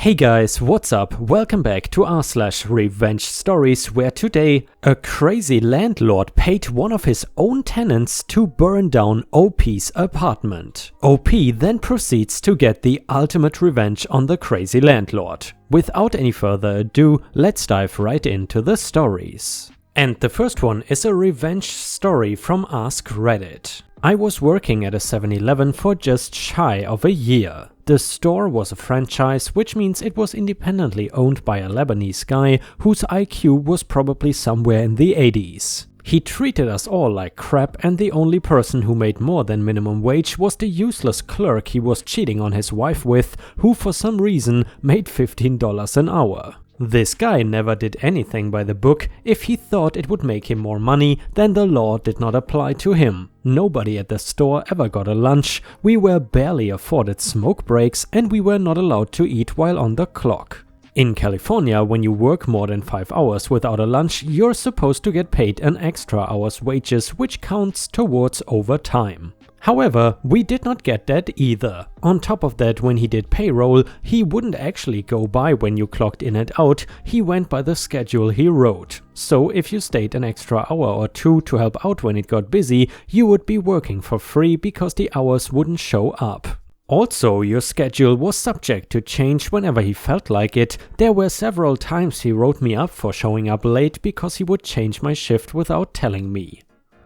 Hey guys, what's up? Welcome back to r/Revenge Stories, where today a crazy landlord paid one of his own tenants to burn down OP's apartment. OP then proceeds to get the ultimate revenge on the crazy landlord. Without any further ado, let's dive right into the stories. And the first one is a revenge story from Ask Reddit. I was working at a 7-Eleven for just shy of a year. The store was a franchise, which means it was independently owned by a Lebanese guy whose IQ was probably somewhere in the 80s. He treated us all like crap, and the only person who made more than minimum wage was the useless clerk he was cheating on his wife with, who for some reason made $15 an hour. This guy never did anything by the book. If he thought it would make him more money, then the law did not apply to him. Nobody at the store ever got a lunch, we were barely afforded smoke breaks, and we were not allowed to eat while on the clock. In California, when you work more than 5 hours without a lunch, you're supposed to get paid an extra hour's wages, which counts towards overtime. However, we did not get that either. On top of that, when he did payroll, he wouldn't actually go by when you clocked in and out, he went by the schedule he wrote. So if you stayed an extra hour or two to help out when it got busy, you would be working for free because the hours wouldn't show up. Also, your schedule was subject to change whenever he felt like it. There were several times he wrote me up for showing up late because he would change my shift without telling me.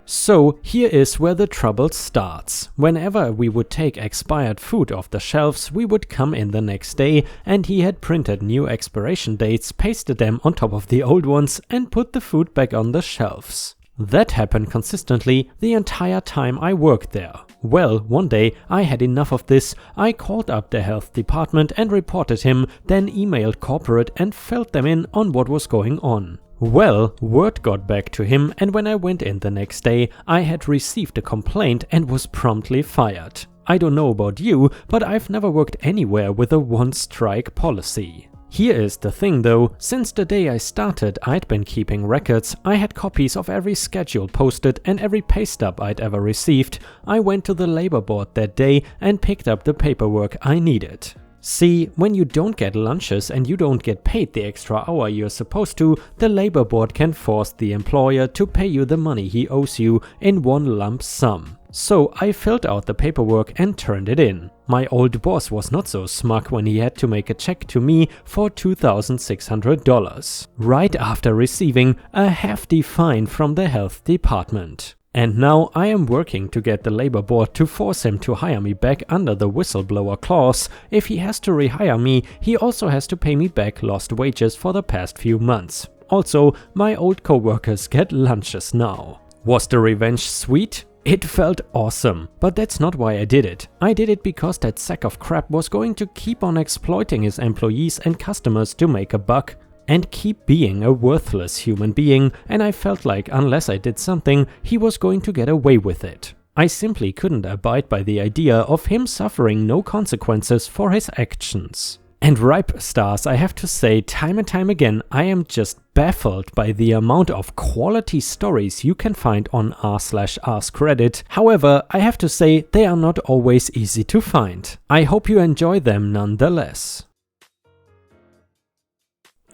So here is where the trouble starts. Whenever we would take expired food off the shelves, we would come in the next day and he had printed new expiration dates, pasted them on top of the old ones and put the food back on the shelves. That happened consistently the entire time I worked there. Well, one day I had enough of this. I called up the health department and reported him, then emailed corporate and filled them in on what was going on. Well, word got back to him, and when I went in the next day, I had received a complaint and was promptly fired. I don't know about you, but I've never worked anywhere with a one-strike policy. Here is the thing though, since the day I started I'd been keeping records, I had copies of every schedule posted and every pay stub I'd ever received. I went to the labor board that day and picked up the paperwork I needed. See, when you don't get lunches and you don't get paid the extra hour you're supposed to, the labor board can force the employer to pay you the money he owes you in one lump sum. So I filled out the paperwork and turned it in. My old boss was not so smug when he had to make a check to me for $2,600, right after receiving a hefty fine from the health department. And now I am working to get the labor board to force him to hire me back under the whistleblower clause. If he has to rehire me, he also has to pay me back lost wages for the past few months. Also, my old co-workers get lunches now. Was the revenge sweet? It felt awesome, but that's not why I did it. I did it because that sack of crap was going to keep on exploiting his employees and customers to make a buck and keep being a worthless human being, and I felt like unless I did something, he was going to get away with it. I simply couldn't abide by the idea of him suffering no consequences for his actions. And ripe stars, I have to say, time and time again, I am just baffled by the amount of quality stories you can find on r/AskReddit. However, I have to say, they are not always easy to find. I hope you enjoy them nonetheless.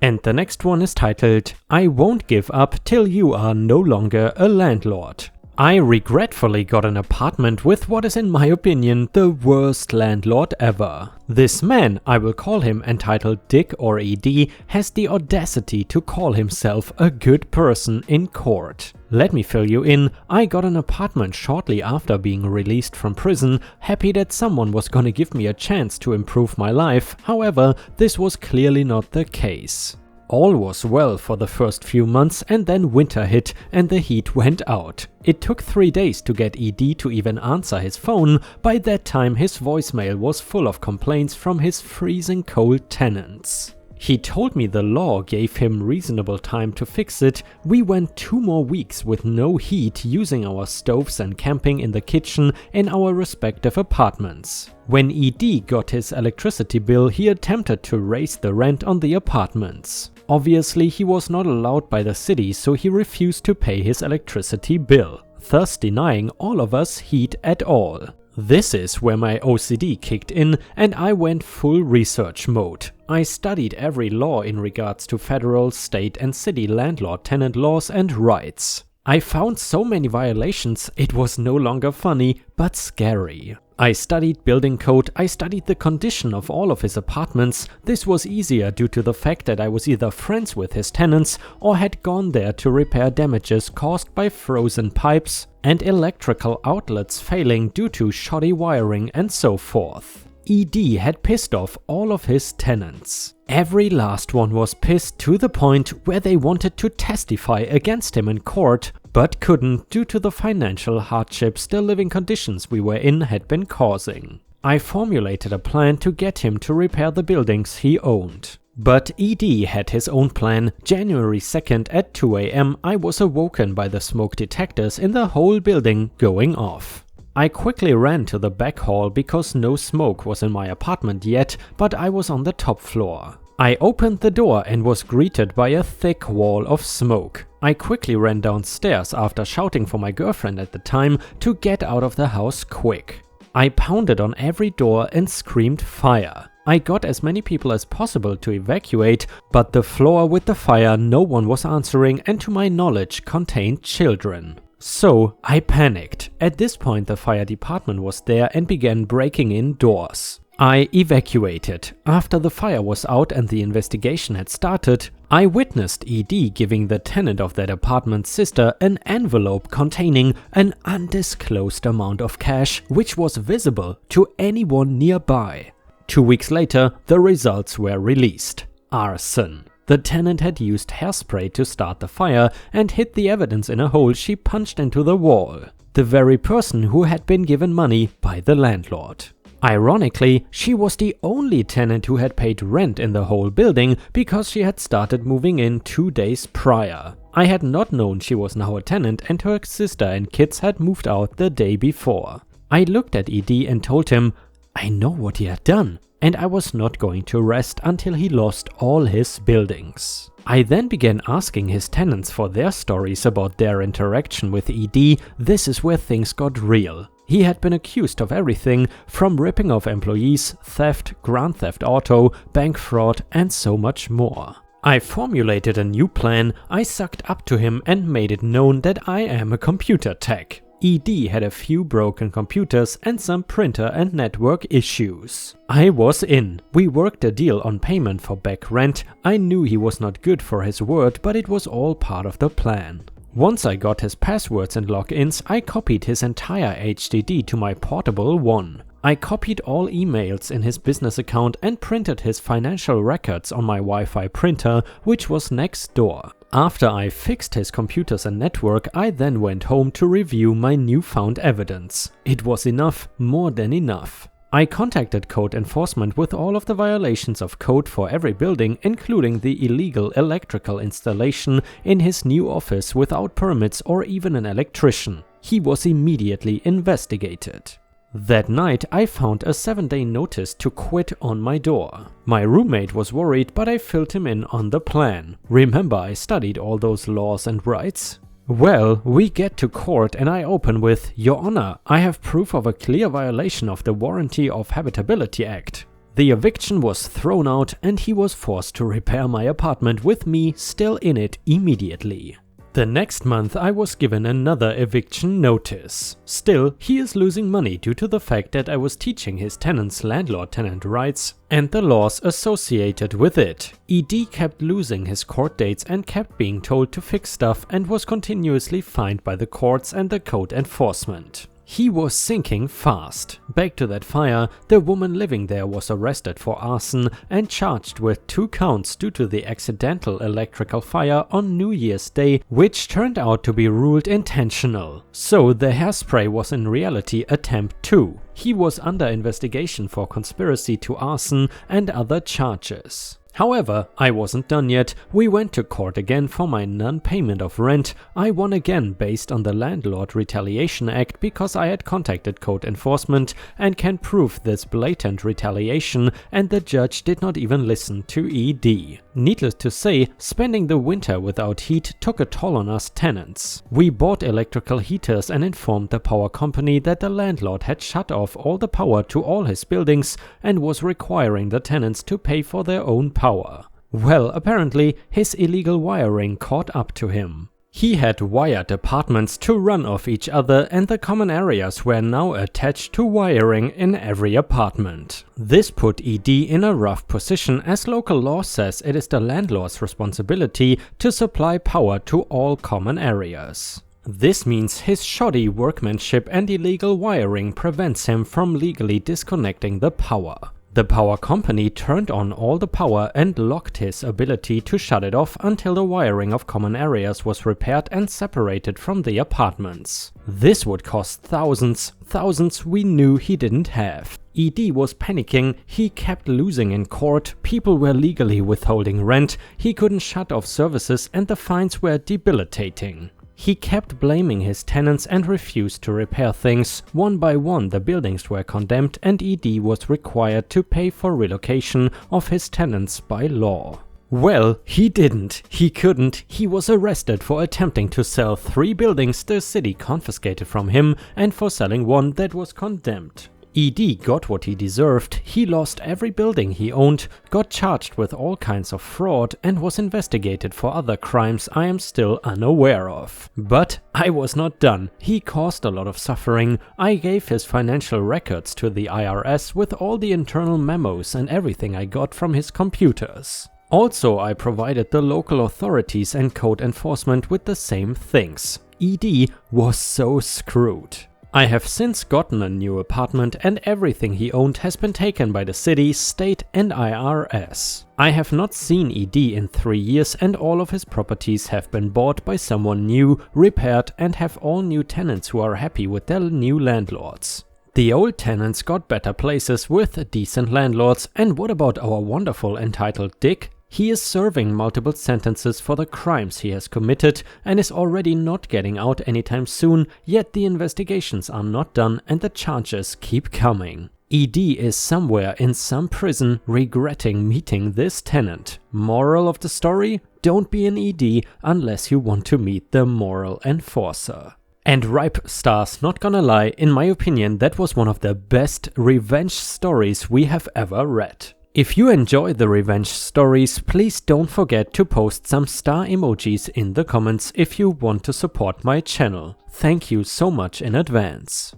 And the next one is titled, I Won't Give Up Till You Are No Longer a Landlord. I regretfully got an apartment with what is in my opinion the worst landlord ever. This man, I will call him entitled Dick or ED, has the audacity to call himself a good person in court. Let me fill you in, I got an apartment shortly after being released from prison, happy that someone was gonna give me a chance to improve my life. However, this was clearly not the case. All was well for the first few months, and then winter hit and the heat went out. It took 3 days to get ED to even answer his phone. By that time his voicemail was full of complaints from his freezing cold tenants. He told me the law gave him reasonable time to fix it. We went 2 more weeks with no heat, using our stoves and camping in the kitchen in our respective apartments. When ED got his electricity bill, he attempted to raise the rent on the apartments. Obviously, he was not allowed by the city, so he refused to pay his electricity bill, thus denying all of us heat at all. This is where my OCD kicked in and I went full research mode. I studied every law in regards to federal, state and city landlord-tenant laws and rights. I found so many violations it was no longer funny, but scary. I studied building code, I studied the condition of all of his apartments. This was easier due to the fact that I was either friends with his tenants or had gone there to repair damages caused by frozen pipes and electrical outlets failing due to shoddy wiring and so forth. ED had pissed off all of his tenants. Every last one was pissed to the point where they wanted to testify against him in court, but couldn't due to the financial hardships the living conditions we were in had been causing. I formulated a plan to get him to repair the buildings he owned. But ED had his own plan. January 2nd at 2 AM I was awoken by the smoke detectors in the whole building going off. I quickly ran to the back hall because no smoke was in my apartment yet, but I was on the top floor. I opened the door and was greeted by a thick wall of smoke. I quickly ran downstairs after shouting for my girlfriend at the time to get out of the house quick. I pounded on every door and screamed fire. I got as many people as possible to evacuate, but the floor with the fire no one was answering and to my knowledge contained children. So I panicked. At this point the fire department was there and began breaking in doors. I evacuated. After the fire was out and the investigation had started, I witnessed ED giving the tenant of that apartment's sister an envelope containing an undisclosed amount of cash which was visible to anyone nearby. 2 weeks later, the results were released. Arson. The tenant had used hairspray to start the fire and hid the evidence in a hole she punched into the wall. The very person who had been given money by the landlord. Ironically, she was the only tenant who had paid rent in the whole building because she had started moving in 2 days prior. I had not known she was now a tenant and her sister and kids had moved out the day before. I looked at ED and told him I know what he had done and I was not going to rest until he lost all his buildings. I then began asking his tenants for their stories about their interaction with ED. This is where things got real. He had been accused of everything from ripping off employees, theft, grand theft auto, bank fraud and so much more. I formulated a new plan. I sucked up to him and made it known that I am a computer tech. ED had a few broken computers and some printer and network issues. I was in. We worked a deal on payment for back rent. I knew he was not good for his word, but it was all part of the plan. Once I got his passwords and logins, I copied his entire HDD to my portable one. I copied all emails in his business account and printed his financial records on my Wi-Fi printer, which was next door. After I fixed his computers and network, I then went home to review my newfound evidence. It was enough, more than enough. I contacted code enforcement with all of the violations of code for every building, including the illegal electrical installation in his new office without permits or even an electrician. He was immediately investigated. That night I found a 7-day notice to quit on my door. My roommate was worried, but I filled him in on the plan. Remember, I studied all those laws and rights? Well, we get to court and I open with, "Your Honor, I have proof of a clear violation of the Warranty of Habitability Act." The eviction was thrown out and he was forced to repair my apartment with me still in it immediately. The next month I was given another eviction notice. Still, he is losing money due to the fact that I was teaching his tenants landlord-tenant rights and the laws associated with it. ED kept losing his court dates and kept being told to fix stuff and was continuously fined by the courts and the code enforcement. He was sinking fast. Back to that fire, the woman living there was arrested for arson and charged with 2 counts due to the accidental electrical fire on New Year's Day, which turned out to be ruled intentional. So the hairspray was in reality attempt 2. He was under investigation for conspiracy to arson and other charges. However, I wasn't done yet. We went to court again for my non-payment of rent. I won again based on the Landlord Retaliation Act because I had contacted code enforcement and can prove this blatant retaliation, and the judge did not even listen to ED. Needless to say, spending the winter without heat took a toll on us tenants. We bought electrical heaters and informed the power company that the landlord had shut off all the power to all his buildings and was requiring the tenants to pay for their own power. Well, apparently his illegal wiring caught up to him. He had wired apartments to run off each other, and the common areas were now attached to wiring in every apartment. This put ED in a rough position, as local law says it is the landlord's responsibility to supply power to all common areas. This means his shoddy workmanship and illegal wiring prevents him from legally disconnecting the power. The power company turned on all the power and locked his ability to shut it off until the wiring of common areas was repaired and separated from the apartments. This would cost thousands we knew he didn't have. ED was panicking, he kept losing in court, people were legally withholding rent, he couldn't shut off services, and the fines were debilitating. He kept blaming his tenants and refused to repair things. One by one the buildings were condemned and ED was required to pay for relocation of his tenants by law. Well, he didn't, he couldn't, he was arrested for attempting to sell 3 buildings the city confiscated from him and for selling one that was condemned. ED got what he deserved, he lost every building he owned, got charged with all kinds of fraud and was investigated for other crimes I am still unaware of. But I was not done, he caused a lot of suffering. I gave his financial records to the IRS with all the internal memos and everything I got from his computers. Also, I provided the local authorities and code enforcement with the same things. ED was so screwed. I have since gotten a new apartment and everything he owned has been taken by the city, state and IRS. I have not seen ED in 3 years and all of his properties have been bought by someone new, repaired and have all new tenants who are happy with their new landlords. The old tenants got better places with decent landlords, and what about our wonderful entitled Dick? He is serving multiple sentences for the crimes he has committed and is already not getting out anytime soon, yet the investigations are not done and the charges keep coming. ED is somewhere in some prison regretting meeting this tenant. Moral of the story? Don't be an ED unless you want to meet the moral enforcer. And ripe stars, not gonna lie, in my opinion that was one of the best revenge stories we have ever read. If you enjoy the revenge stories, please don't forget to post some star emojis in the comments if you want to support my channel. Thank you so much in advance.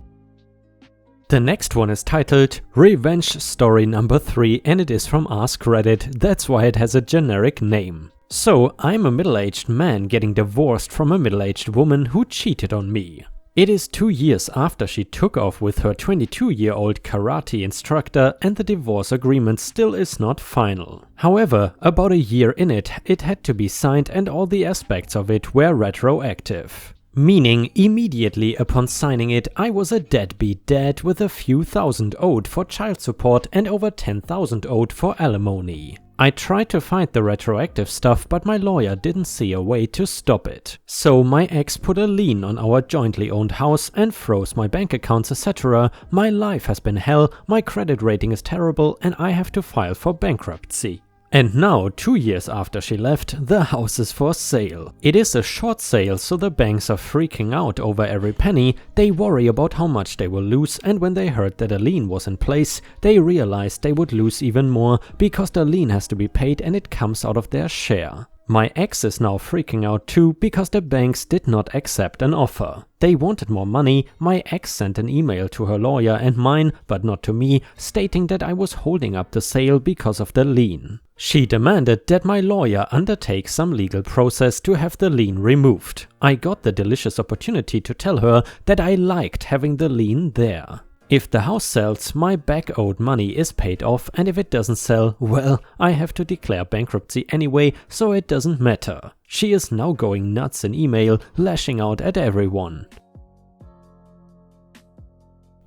The next one is titled Revenge Story number 3 and it is from Ask Reddit, that's why it has a generic name. So, I'm a middle-aged man getting divorced from a middle-aged woman who cheated on me. It is 2 years after she took off with her 22-year-old karate instructor and the divorce agreement still is not final. However, about a year in it had to be signed and all the aspects of it were retroactive. Meaning, immediately upon signing it, I was a deadbeat dad with a few thousand owed for child support and over 10,000 owed for alimony. I tried to find the retroactive stuff, but my lawyer didn't see a way to stop it. So my ex put a lien on our jointly owned house and froze my bank accounts, etc. My life has been hell, my credit rating is terrible and I have to file for bankruptcy. And now, 2 years after she left, the house is for sale. It is a short sale, so the banks are freaking out over every penny. They worry about how much they will lose, and when they heard that a lien was in place, they realized they would lose even more because the lien has to be paid and it comes out of their share. My ex is now freaking out too because the banks did not accept an offer. They wanted more money. My ex sent an email to her lawyer and mine, but not to me, stating that I was holding up the sale because of the lien. She demanded that my lawyer undertake some legal process to have the lien removed. I got the delicious opportunity to tell her that I liked having the lien there. If the house sells, my back owed money is paid off, and if it doesn't sell, well, I have to declare bankruptcy anyway, so it doesn't matter. She is now going nuts in email, lashing out at everyone.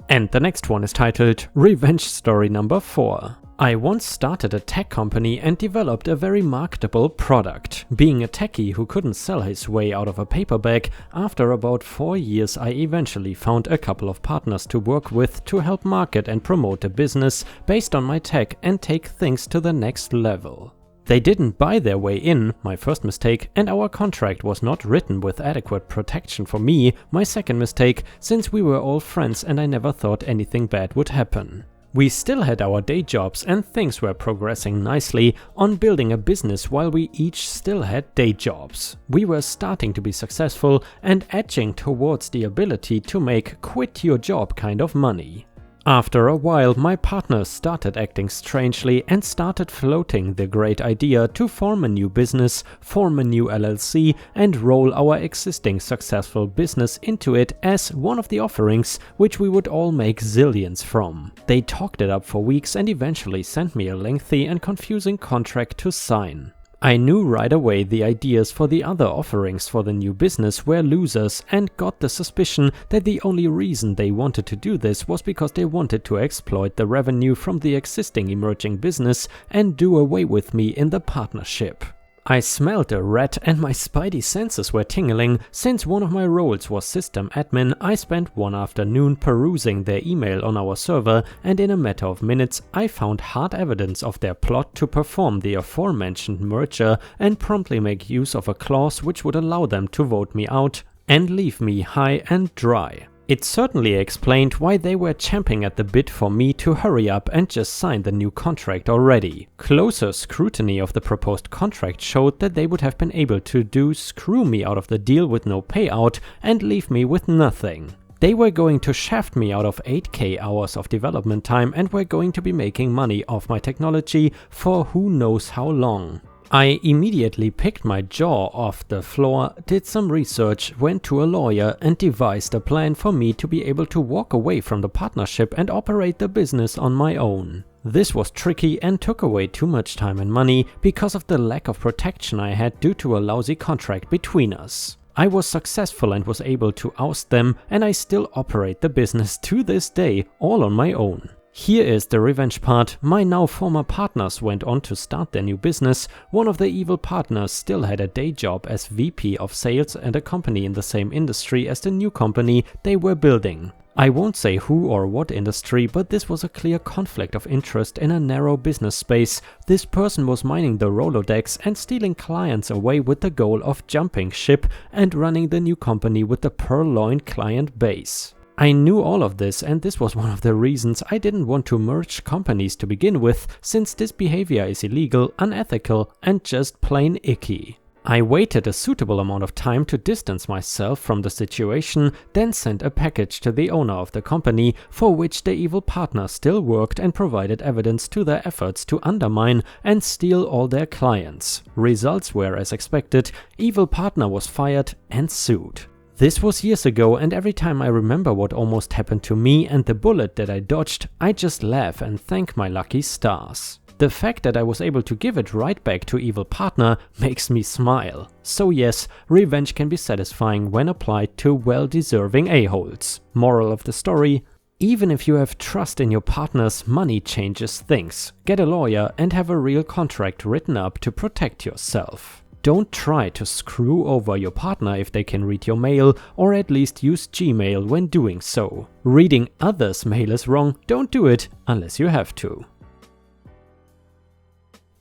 And the next one is titled Revenge Story number 4. I once started a tech company and developed a very marketable product. Being a techie who couldn't sell his way out of a paper bag, after about 4 years I eventually found a couple of partners to work with to help market and promote the business based on my tech and take things to the next level. They didn't buy their way in, my first mistake, and our contract was not written with adequate protection for me, my second mistake, since we were all friends and I never thought anything bad would happen. We still had our day jobs and things were progressing nicely on building a business while we each still had day jobs. We were starting to be successful and edging towards the ability to make quit your job kind of money. After a while, my partners started acting strangely and started floating the great idea to form a new business, form a new LLC and roll our existing successful business into it as one of the offerings which we would all make zillions from. They talked it up for weeks and eventually sent me a lengthy and confusing contract to sign. I knew right away the ideas for the other offerings for the new business were losers and got the suspicion that the only reason they wanted to do this was because they wanted to exploit the revenue from the existing emerging business and do away with me in the partnership. I smelled a rat and my spidey senses were tingling. Since one of my roles was system admin, I spent one afternoon perusing their email on our server and in a matter of minutes I found hard evidence of their plot to perform the aforementioned merger and promptly make use of a clause which would allow them to vote me out and leave me high and dry. It certainly explained why they were champing at the bit for me to hurry up and just sign the new contract already. Closer scrutiny of the proposed contract showed that they would have been able to screw me out of the deal with no payout and leave me with nothing. They were going to shaft me out of 8k hours of development time and were going to be making money off my technology for who knows how long. I immediately picked my jaw off the floor, did some research, went to a lawyer and devised a plan for me to be able to walk away from the partnership and operate the business on my own. This was tricky and took away too much time and money because of the lack of protection I had due to a lousy contract between us. I was successful and was able to oust them, and I still operate the business to this day all on my own. Here is the revenge part. My now former partners went on to start their new business. One of the evil partners still had a day job as VP of sales at a company in the same industry as the new company they were building. I won't say who or what industry, but this was a clear conflict of interest in a narrow business space. This person was mining the Rolodex and stealing clients away with the goal of jumping ship and running the new company with the purloined client base. I knew all of this, and this was one of the reasons I didn't want to merge companies to begin with, since this behavior is illegal, unethical and just plain icky. I waited a suitable amount of time to distance myself from the situation, then sent a package to the owner of the company for which the evil partner still worked and provided evidence to their efforts to undermine and steal all their clients. Results were as expected. Evil partner was fired and sued. This was years ago, and every time I remember what almost happened to me and the bullet that I dodged, I just laugh and thank my lucky stars. The fact that I was able to give it right back to evil partner makes me smile. So yes, revenge can be satisfying when applied to well-deserving a-holes. Moral of the story: even if you have trust in your partners, money changes things. Get a lawyer and have a real contract written up to protect yourself. Don't try to screw over your partner if they can read your mail, or at least use Gmail when doing so. Reading others' mail is wrong, don't do it unless you have to.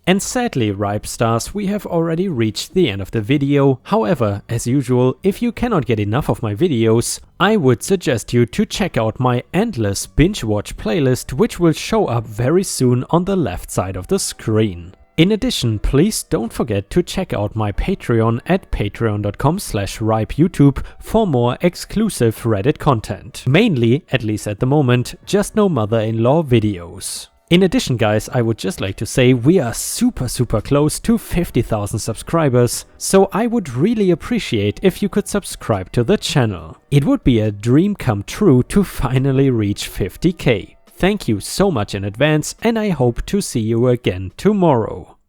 And sadly, Ripe Stars, we have already reached the end of the video. However, as usual, if you cannot get enough of my videos, I would suggest you to check out my endless binge watch playlist, which will show up very soon on the left side of the screen. In addition, please don't forget to check out my Patreon at patreon.com/ripeyoutube for more exclusive Reddit content. Mainly, at least at the moment, just no mother-in-law videos. In addition, guys, I would just like to say we are super close to 50,000 subscribers, so I would really appreciate if you could subscribe to the channel. It would be a dream come true to finally reach 50k. Thank you so much in advance, and I hope to see you again tomorrow.